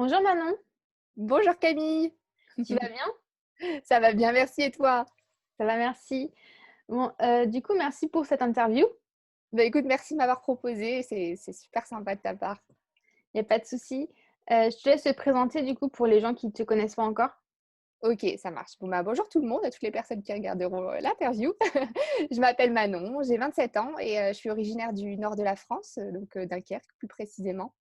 Bonjour Manon, Bonjour Camille, tu vas bien? ça va bien, merci et toi? Ça va, merci. Bon, du coup, merci pour cette interview. Bah écoute, merci de m'avoir proposé, c'est super sympa de ta part. Il n'y a pas de souci. Je te laisse te présenter du coup pour les gens qui ne te connaissent pas encore. Ok, ça marche. Bon bah bonjour tout le monde, à toutes les personnes qui regarderont l'interview. Je m'appelle Manon, j'ai 27 ans et je suis originaire du nord de la France, donc Dunkerque plus précisément.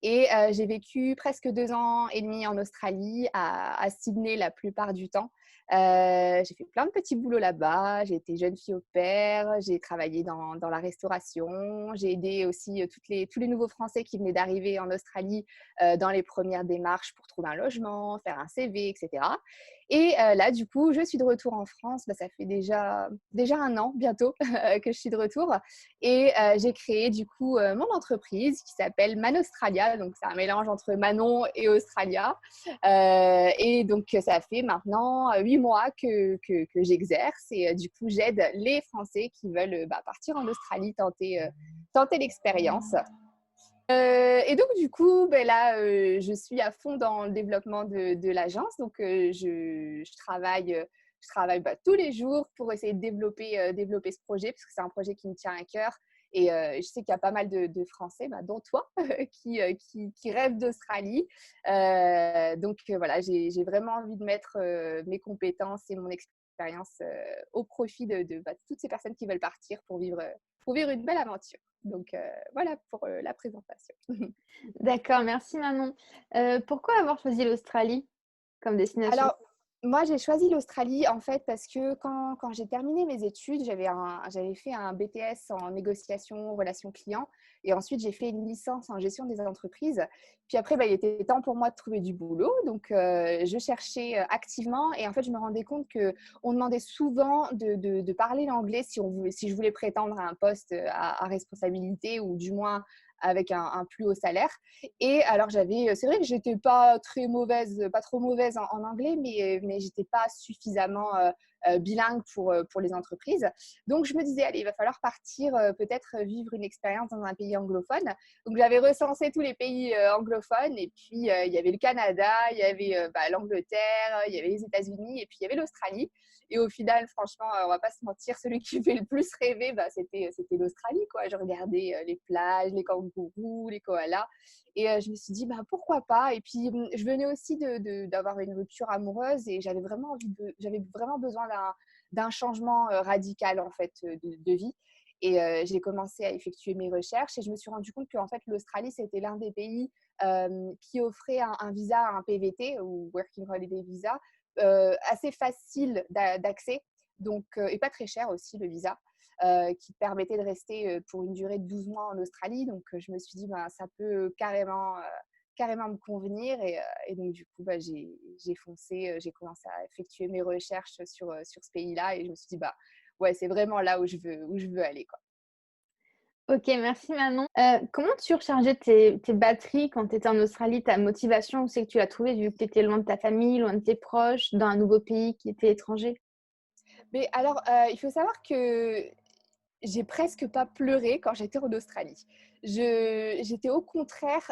Et j'ai vécu presque 2 ans et demi en Australie, à Sydney la plupart du temps. J'ai fait plein de petits boulots là-bas, j'ai été jeune fille au pair, j'ai travaillé dans la restauration, j'ai aidé aussi tous les nouveaux Français qui venaient d'arriver en Australie dans les premières démarches pour trouver un logement, faire un CV, etc. Et là, du coup, je suis de retour en France. Bah, ça fait déjà un an bientôt que je suis de retour. Et j'ai créé du coup mon entreprise qui s'appelle Manostralia. Donc, c'est un mélange entre Manon et Australia. Et donc, ça fait maintenant 8 mois que j'exerce. Et du coup, j'aide les Français qui veulent partir en Australie, tenter l'expérience. Et donc, du coup, ben là, je suis à fond dans le développement de l'agence. Donc, je travaille tous les jours pour essayer de développer ce projet, parce que c'est un projet qui me tient à cœur. Et je sais qu'il y a pas mal de Français, dont toi, qui rêvent d'Australie. Donc, voilà, j'ai vraiment envie de mettre mes compétences et mon expérience au profit de toutes ces personnes qui veulent partir pour vivre une belle aventure. Donc, voilà pour la présentation. D'accord, merci Manon. Pourquoi avoir choisi l'Australie comme destination? Alors, moi, j'ai choisi l'Australie en fait parce que quand j'ai terminé mes études, j'avais fait un BTS en négociation, relations clients et ensuite j'ai fait une licence en gestion des entreprises. Puis après, il était temps pour moi de trouver du boulot. Donc, je cherchais activement et en fait, je me rendais compte qu'on demandait souvent de parler l'anglais si je voulais prétendre à un poste à responsabilité ou du moins avec un plus haut salaire. Et alors, c'est vrai que j'étais pas très mauvaise, pas trop mauvaise en anglais, mais j'étais pas suffisamment bilingue pour les entreprises. Donc, je me disais, allez, il va falloir partir, peut-être vivre une expérience dans un pays anglophone. Donc, j'avais recensé tous les pays anglophones, et puis il y avait le Canada, il y avait l'Angleterre, il y avait les États-Unis, et puis il y avait l'Australie. Et au final, franchement, on va pas se mentir, celui qui fait le plus rêver, c'était l'Australie, quoi. Je regardais les plages, les kangourous, les koalas. Et je me suis dit, pourquoi pas. Et puis, je venais aussi d'avoir une rupture amoureuse et j'avais vraiment besoin d'un changement radical, en fait, de vie. Et j'ai commencé à effectuer mes recherches et je me suis rendu compte qu'en fait, l'Australie, c'était l'un des pays qui offrait un visa, un PVT ou Working Holiday Visa, assez facile d'accès, donc, et pas très cher aussi le visa, qui permettait de rester pour une durée de 12 mois en Australie. Donc, je me suis dit, ça peut carrément me convenir. Et donc, du coup, j'ai foncé, j'ai commencé à effectuer mes recherches sur ce pays-là et je me suis dit, ouais, c'est vraiment là où je veux aller, quoi. Ok, merci Manon. Comment tu rechargeais tes batteries quand tu étais en Australie, ta motivation, où c'est que tu l'as trouvée vu que tu étais loin de ta famille, loin de tes proches, dans un nouveau pays qui était étranger? Mais alors, il faut savoir que j'ai presque pas pleuré quand j'étais en Australie. J'étais au contraire,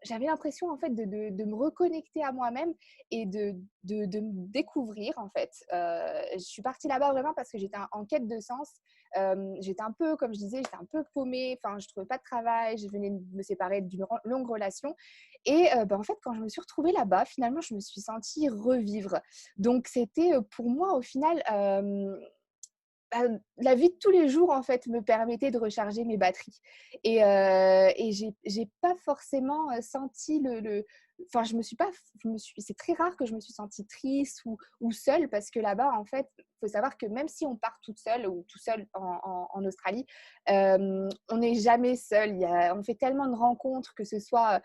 j'avais l'impression en fait de me reconnecter à moi-même et de me découvrir en fait. Je suis partie là-bas vraiment parce que j'étais en quête de sens. J'étais un peu, comme je disais, j'étais un peu paumée. Enfin, je trouvais pas de travail. Je venais de me séparer d'une longue relation. Et en fait, quand je me suis retrouvée là-bas, finalement, je me suis sentie revivre. Donc, c'était pour moi au final. La vie de tous les jours, en fait, me permettait de recharger mes batteries. Et j'ai pas forcément senti enfin, c'est très rare que je me suis sentie triste ou seule, parce que là-bas, en fait, il faut savoir que même si on part toute seule ou tout seul en Australie, on n'est jamais seul. On fait tellement de rencontres, que ce soit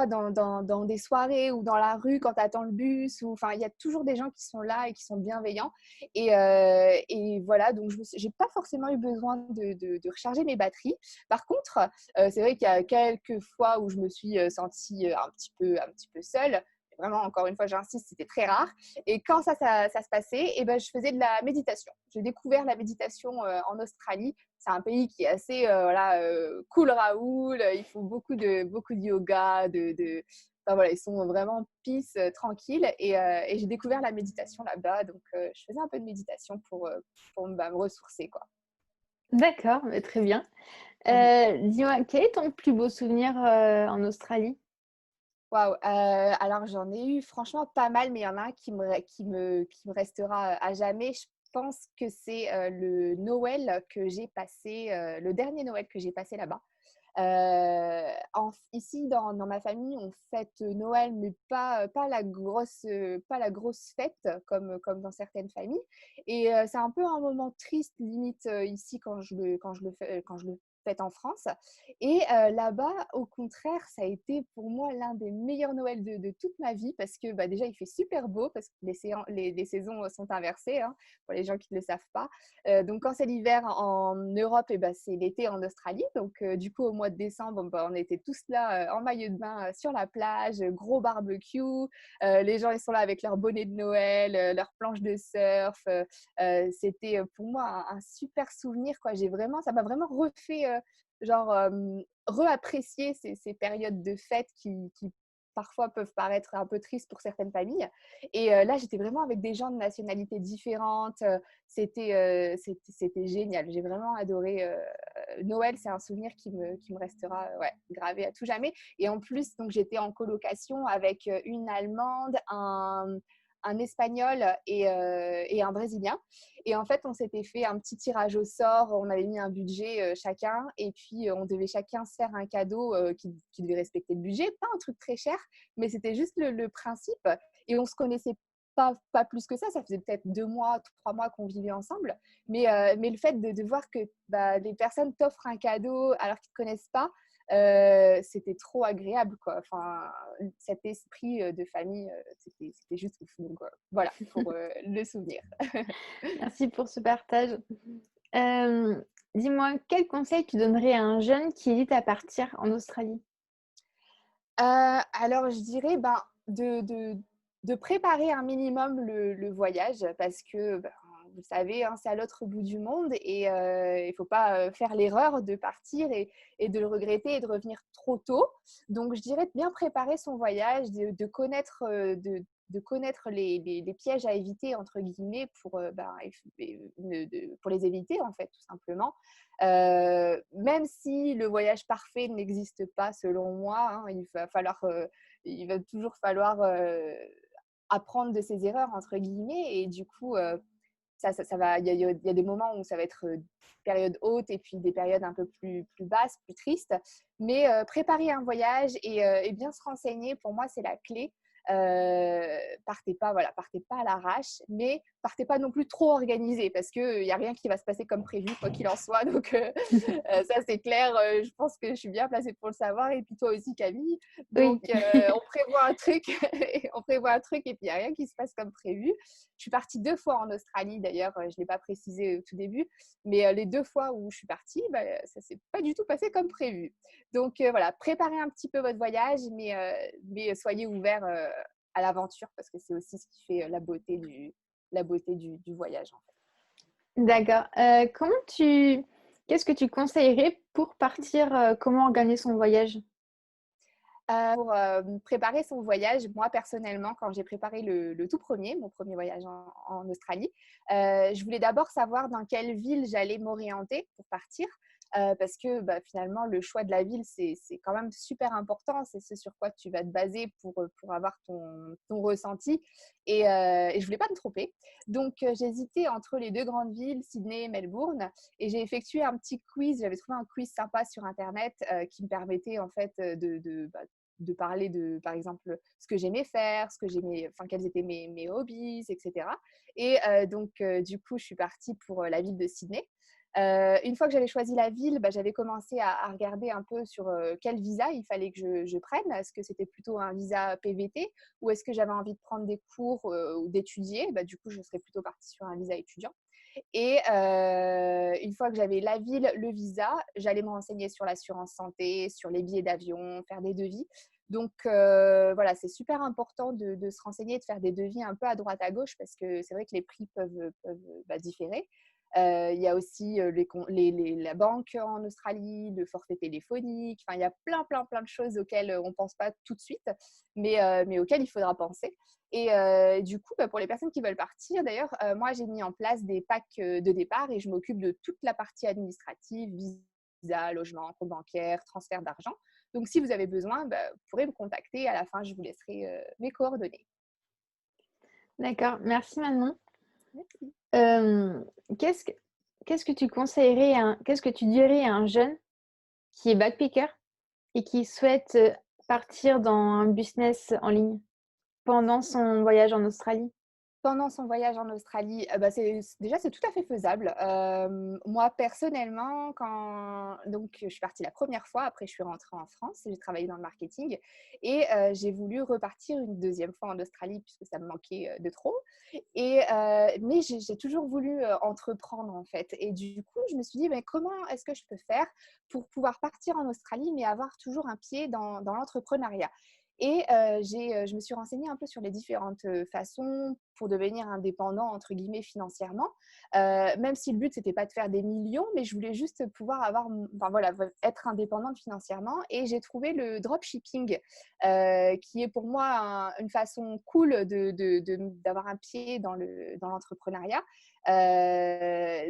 dans des soirées ou dans la rue quand tu attends le bus. Enfin, il y a toujours des gens qui sont là et qui sont bienveillants. Et voilà, donc j'ai pas forcément eu besoin de recharger mes batteries. Par contre, c'est vrai qu'il y a quelques fois où je me suis sentie un petit peu seule. vraiment, encore une fois, j'insiste, c'était très rare. Et quand ça se passait, et ben, je faisais de la méditation. J'ai découvert la méditation en Australie. C'est un pays qui est assez voilà, cool Raoul. Ils font beaucoup de yoga, enfin, voilà, ils sont vraiment peace, tranquilles. Et j'ai découvert la méditation là-bas. Donc, je faisais un peu de méditation pour me ressourcer, quoi. D'accord, mais très bien. Mhm. Dis-moi, quel est ton plus beau souvenir, en Australie? Waouh, alors j'en ai eu franchement pas mal, mais il y en a un qui me restera à jamais. Je pense que c'est le Noël que j'ai passé, le dernier Noël que j'ai passé là-bas. Ici, dans ma famille, on fête Noël, mais pas la grosse fête comme dans certaines familles. Et c'est un peu un moment triste, limite, ici, quand je le fête en France. Et là-bas, au contraire, ça a été pour moi l'un des meilleurs Noëls de toute ma vie parce que bah, déjà, il fait super beau parce que les saisons sont inversées, hein, pour les gens qui ne le savent pas. Donc, quand c'est l'hiver en Europe, et ben, c'est l'été en Australie. Donc, du coup, au mois de décembre, bah, on était tous là en maillot de bain sur la plage, gros barbecue. Les gens, ils sont là avec leur bonnet de Noël, leur planche de surf. C'était pour moi un super souvenir, quoi. Ça m'a vraiment refait, genre, reapprécier ces périodes de fête qui parfois peuvent paraître un peu tristes pour certaines familles. Et là, j'étais vraiment avec des gens de nationalités différentes. C'était génial. J'ai vraiment adoré. Noël, c'est un souvenir qui me restera ouais, gravé à tout jamais. Et en plus, donc, j'étais en colocation avec une Allemande, un Espagnol et un Brésilien. Et en fait, on s'était fait un petit tirage au sort. On avait mis un budget chacun. Et puis, on devait chacun se faire un cadeau qui devait respecter le budget. Pas un truc très cher, mais c'était juste le principe. Et on se connaissait pas plus que ça. Ça faisait peut-être 2 mois, 3 mois qu'on vivait ensemble. Mais le fait de voir que bah, les personnes t'offrent un cadeau alors qu'ils ne te connaissent pas, c'était trop agréable, quoi. Enfin, cet esprit de famille, c'était juste ouf. Donc, voilà pour le souvenir. Merci pour ce partage. Dis-moi, quel conseil tu donnerais à un jeune qui hésite à partir en Australie? Alors je dirais, ben, de préparer un minimum le voyage parce que, ben, vous savez, hein, c'est à l'autre bout du monde et il faut pas, faire l'erreur de partir et de le regretter et de revenir trop tôt. Donc je dirais de bien préparer son voyage, de connaître les «pièges à éviter» entre guillemets pour, ben, pour les éviter en fait, tout simplement. Même si le voyage parfait n'existe pas selon moi, hein, il va toujours falloir apprendre de ses erreurs entre guillemets et du coup ça va, il y a des moments où ça va être période haute et puis des périodes un peu plus basses, plus tristes. Mais préparer un voyage et bien se renseigner, pour moi, c'est la clé. Partez pas à l'arrache, mais partez pas non plus trop organisé parce qu'il n'y a rien qui va se passer comme prévu, quoi qu'il en soit. Donc, ça, c'est clair. Je pense que je suis bien placée pour le savoir. Et puis toi aussi, Camille. Oui. Donc, on prévoit un truc, on prévoit un truc et puis il n'y a rien qui se passe comme prévu. Je suis partie 2 fois en Australie, d'ailleurs, je ne l'ai pas précisé au tout début, mais les 2 fois où je suis partie, bah, ça ne s'est pas du tout passé comme prévu. Donc voilà, préparez un petit peu votre voyage, mais soyez ouverts à l'aventure parce que c'est aussi ce qui fait la beauté du voyage, en fait. D'accord. Qu'est-ce que tu conseillerais pour partir, comment organiser son voyage? Pour préparer son voyage, moi personnellement, quand j'ai préparé le tout premier, mon premier voyage en Australie, je voulais d'abord savoir dans quelle ville j'allais m'orienter pour partir. Parce que bah, finalement, le choix de la ville, c'est quand même super important. C'est ce sur quoi tu vas te baser pour avoir ton ressenti. Et je ne voulais pas me tromper. Donc, j'hésitais entre les deux grandes villes, Sydney et Melbourne. Et j'ai effectué un petit quiz. J'avais trouvé un quiz sympa sur Internet qui me permettait en fait de parler de, par exemple, ce que j'aimais faire, enfin, quels étaient mes hobbies, etc. Et donc, du coup, je suis partie pour la ville de Sydney. Une fois que j'avais choisi la ville, bah, j'avais commencé à regarder un peu sur quel visa il fallait que je prenne. Est-ce que c'était plutôt un visa PVT ou est-ce que j'avais envie de prendre des cours ou d'étudier? Bah, du coup, je serais plutôt partie sur un visa étudiant. Et une fois que j'avais la ville, le visa, j'allais me renseigner sur l'assurance santé, sur les billets d'avion, faire des devis. Donc, voilà, c'est super important de se renseigner, de faire des devis un peu à droite à gauche parce que c'est vrai que les prix peuvent différer. Il y a aussi la banque en Australie, le forfait téléphonique. Enfin, il y a plein, plein, plein de choses auxquelles on ne pense pas tout de suite, mais auxquelles il faudra penser. Et du coup, pour les personnes qui veulent partir, d'ailleurs, moi, j'ai mis en place des packs de départ et je m'occupe de toute la partie administrative, visa, logement, compte bancaire, transfert d'argent. Donc, si vous avez besoin, vous pourrez me contacter. À la fin, je vous laisserai mes coordonnées. D'accord, merci Manon. Merci. Euh, qu'est-ce que, qu'est-ce que tu dirais à un jeune qui est backpacker et qui souhaite partir dans un business en ligne pendant son voyage en Australie? Pendant son voyage en Australie, déjà, c'est tout à fait faisable. Moi, personnellement, donc je suis partie la première fois, après je suis rentrée en France, j'ai travaillé dans le marketing et j'ai voulu repartir une deuxième fois en Australie puisque ça me manquait de trop. Mais j'ai toujours voulu entreprendre en fait. Et du coup, je me suis dit, mais comment est-ce que je peux faire pour pouvoir partir en Australie, mais avoir toujours un pied dans l'entrepreneuriat? Et je me suis renseignée un peu sur les différentes façons pour devenir indépendant, entre guillemets, financièrement. Même si le but, c'était pas de faire des millions, mais je voulais juste pouvoir enfin, voilà, être indépendante financièrement. Et j'ai trouvé le dropshipping, qui est pour moi une façon cool d'avoir un pied dans l'entrepreneuriat.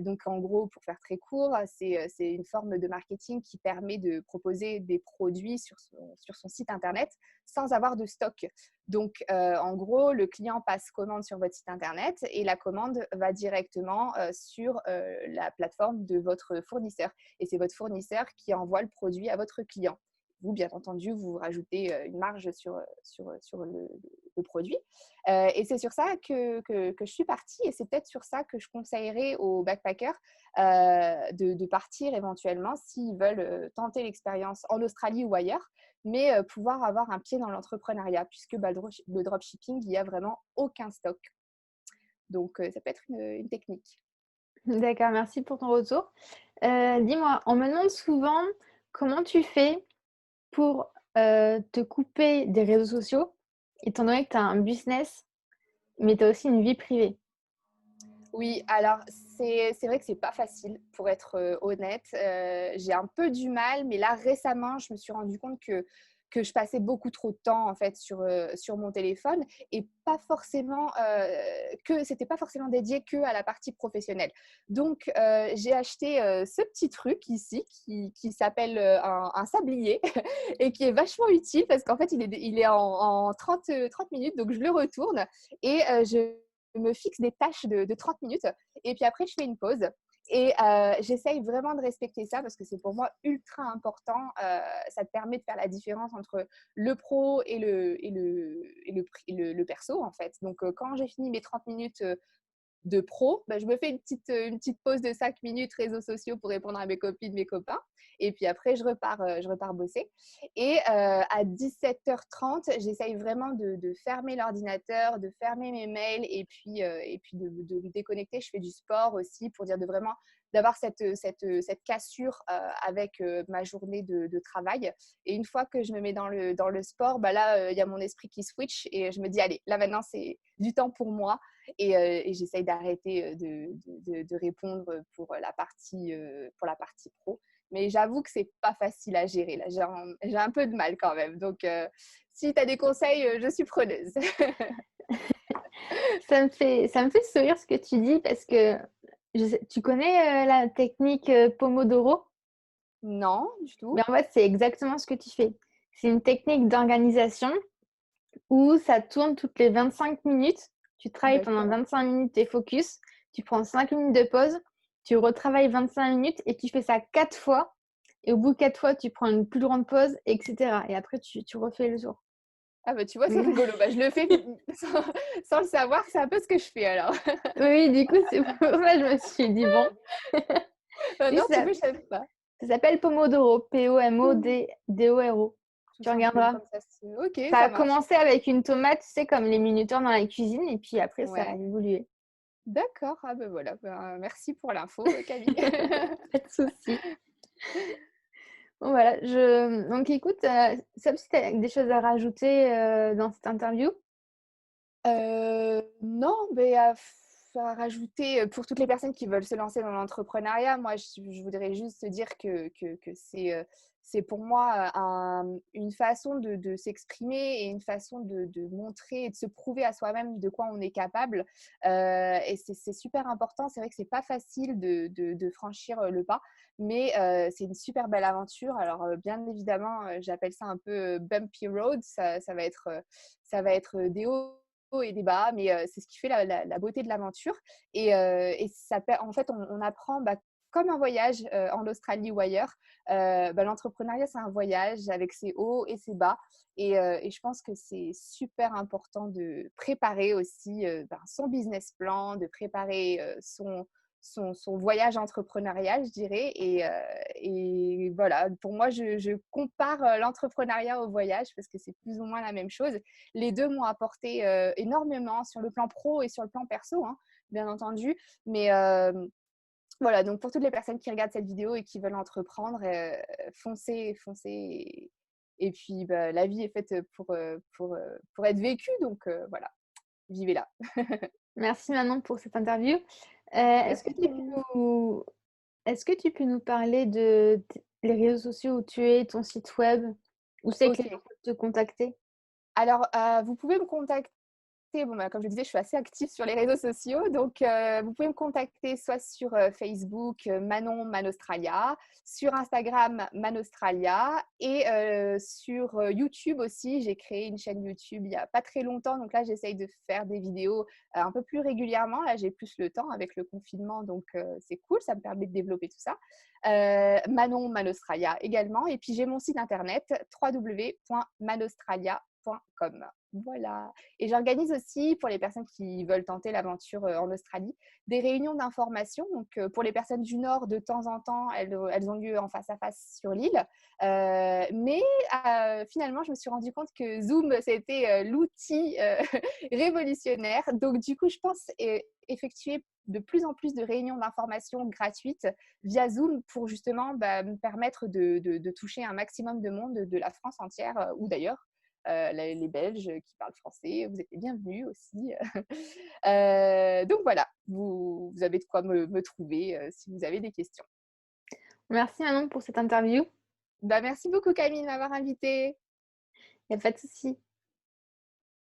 Donc, en gros, pour faire très court, c'est une forme de marketing qui permet de proposer des produits sur son site internet sans avoir de stock. Donc, en gros, le client passe commande sur votre site internet et la commande va directement sur la plateforme de votre fournisseur. Et c'est votre fournisseur qui envoie le produit à votre client. Vous, bien entendu, vous rajoutez une marge sur le produit. Et c'est sur ça que je suis partie. Et c'est peut-être sur ça que je conseillerais aux backpackers de partir éventuellement s'ils veulent tenter l'expérience en Australie ou ailleurs, mais pouvoir avoir un pied dans l'entrepreneuriat, puisque le dropshipping, il n'y a vraiment aucun stock. Donc, ça peut être une technique. D'accord, merci pour ton retour. Dis-moi, on me demande souvent comment tu fais pour te couper des réseaux sociaux, étant donné que tu as un business, mais tu as aussi une vie privée. Oui, alors c'est vrai que c'est pas facile pour être honnête. J'ai un peu du mal, mais là récemment, je me suis rendu compte que je passais beaucoup trop de temps en fait sur mon téléphone et pas forcément que c'était pas forcément dédié que à la partie professionnelle. Donc j'ai acheté ce petit truc ici qui s'appelle un sablier et qui est vachement utile parce qu'en fait il est en 30 minutes, donc je le retourne et je me fixe des tâches de 30 minutes et puis après, je fais une pause. Et j'essaye vraiment de respecter ça parce que c'est pour moi ultra important. Ça te permet de faire la différence entre le pro et le perso, en fait. Donc, quand j'ai fini mes 30 minutes de pro, je me fais une petite pause de 5 minutes réseaux sociaux pour répondre à mes copines, mes copains. Et puis après, je repars bosser. Et à 17h30, j'essaye vraiment de fermer l'ordinateur, de fermer mes mails et puis de me déconnecter. Je fais du sport aussi pour dire d'avoir cette cassure avec ma journée de travail. Et une fois que je me mets dans le sport, là, il y a mon esprit qui switch et je me dis, allez, là maintenant, c'est du temps pour moi. Et j'essaye d'arrêter de répondre pour la partie pro. Mais j'avoue que c'est pas facile à gérer. Là, j'ai un peu de mal quand même. Donc, si tu as des conseils, je suis preneuse. Ça me fait sourire ce que tu dis parce que tu connais la technique Pomodoro? Non, du Mais tout. en fait, c'est exactement ce que tu fais. C'est une technique d'organisation où ça tourne toutes les 25 minutes. Tu travailles pendant D'accord. 25 minutes, tu es focus, tu prends 5 minutes de pause, tu retravailles 25 minutes et tu fle fais 4 fois. Et au bout de 4 fois, tu prends une plus grande pause, etc. Et après, tu refais le tour. Ah tu vois, c'est rigolo. Je le fais sans le savoir. C'est un peu ce que je fais alors. Oui, du coup, c'est pour ça que je me suis dit, bon. Oui, Non, tu veux, je savais pas. ça s'appelle Pomodoro, Pomodoro. Tout Tu simplement regarderas. comme ça. Ok, Ça ça a marche. commencé avec une tomate, tu sais, comme les minuteurs dans la cuisine, et puis après, ça a Ouais. évolué. D'accord. Ah voilà. Merci pour l'info, Camille. Pas de souci. Bon voilà, donc écoute, sauf si tu as des choses à rajouter, dans cette interview? Non, mais à rajouter, pour toutes les personnes qui veulent se lancer dans l'entrepreneuriat, moi, je voudrais juste dire que c'est pour moi, une façon de s'exprimer et une façon de montrer et de se prouver à soi-même de quoi on est capable, et c'est super important. C'est vrai que c'est pas facile de franchir, le pas, mais c'est une super belle aventure. Alors, bien évidemment, j'appelle ça un peu, bumpy road. Ça va être des hauts et des bas, mais c'est ce qui fait la beauté de l'aventure. Et ça en fait, on apprend, bah, comme un voyage en Australie ou ailleurs. Bah, l'entrepreneuriat, c'est un voyage avec ses hauts et ses bas. Et je pense que c'est super important de préparer aussi ben, son business plan, de préparer son voyage entrepreneurial, je dirais. Et voilà, pour moi, je compare l'entrepreneuriat au voyage parce que c'est plus ou moins la même chose. Les deux m'ont apporté énormément sur le plan pro et sur le plan perso, hein, bien entendu. Mais voilà, donc pour toutes les personnes qui regardent cette vidéo et qui veulent entreprendre, foncez, foncez. Et puis, bah, la vie est faite pour être vécue. Donc voilà, vivez-la. Merci Manon pour cette interview. Est-ce que Merci tu peux Camille. nous est-ce que tu peux nous parler de t les réseaux sociaux où tu es, ton site web? Où c'est que les gens Ok. peuvent te contacter? Alors, vous pouvez me contacter. Bon, bah, comme je disais, je suis assez active sur les réseaux sociaux. Donc, vous pouvez me contacter soit sur Facebook, Manon Manostralia, sur Instagram, Manostralia, et sur YouTube aussi. J'ai créé une chaîne YouTube il n'y a pas très longtemps. Donc là, j'essaye de faire des vidéos un peu plus régulièrement. Là, j'ai plus le temps avec le confinement. Donc, c'est cool. Ça me permet de développer tout ça. Manon Manostralia également. Et puis, j'ai mon site internet www.manostralia.com. Voilà. Et j'organise aussi, pour les personnes qui veulent tenter l'aventure en Australie, des réunions d'information. Donc, pour les personnes du Nord, de temps en temps, elles ont lieu en face à face sur l'île. Mais finalement, je me suis rendu compte que Zoom, c'était l'outil révolutionnaire. Donc, du coup, je pense effectuer de plus en plus de réunions d'information gratuites via Zoom pour justement bah, me permettre de toucher un maximum de monde de la France entière ou d'ailleurs. Les Belges qui parlent français, vous êtes les bienvenus aussi. Donc voilà, vous avez de quoi me trouver si vous avez des questions. Merci Manon pour cette interview. Bah, merci beaucoup Camille de m'avoir invitée. Il y a pas de souci.